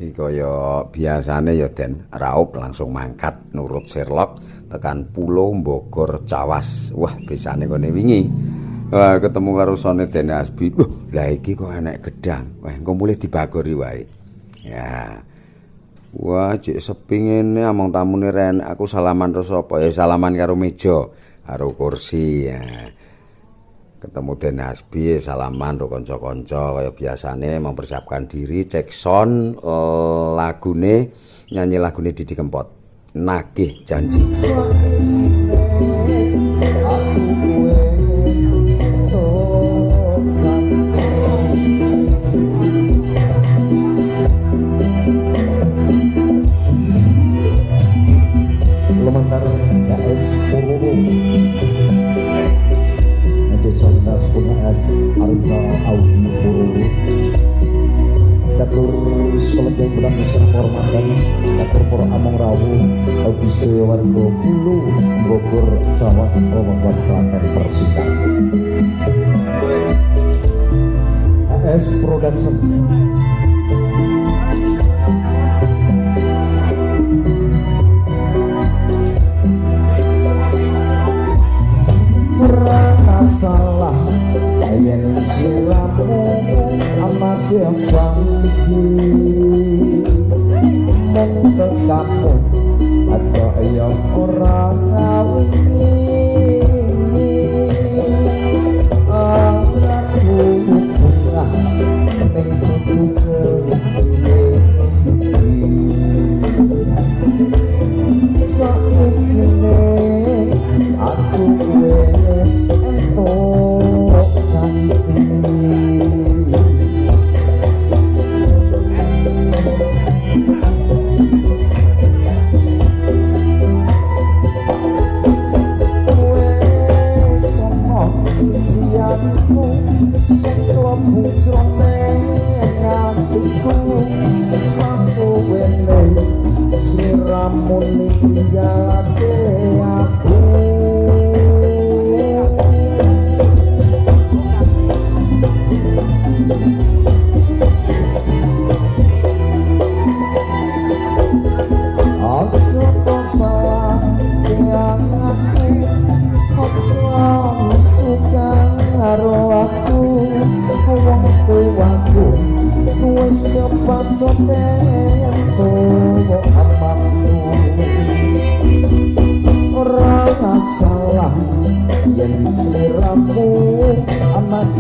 Iki kaya biasane ya Den, raup langsung mangkat nurut Sherlock tekan Pulau Bogor Cawas. Wah, besane kene wingi. Wah, ketemu karo sone Den Asbi. Lah iki kok enek gedang. Wah, engko mulih dibagori wae. Ya. Wah, cek sepi ngene among tamune renek aku salaman terus apa? Ya salaman karo meja, karo kursi ya. Ketemu Den Asbi salaman karo kanca-kanca kaya biasane mempersiapkan diri cek sound lagune nyanyi lagune Didi Kempot. Nagih janji. Lumantar KS Purwowo Najesantas Puna S Arta Audi Purwowo Datur Sekolah yang berangkuskan hormatan Datur Por Among Rawu Audisi Warga Pulu Bogor Cawas Romawan Klaten Persikat KS Production salah yen sliramu amat janji mung kamu atau yang ora ngawini aku bunga ning kuku saikine aku wis entuk ganti wis sono sisianku sing klebu jroning atiku sasuwene sliramu ninggalake aku salah yen sliramu amat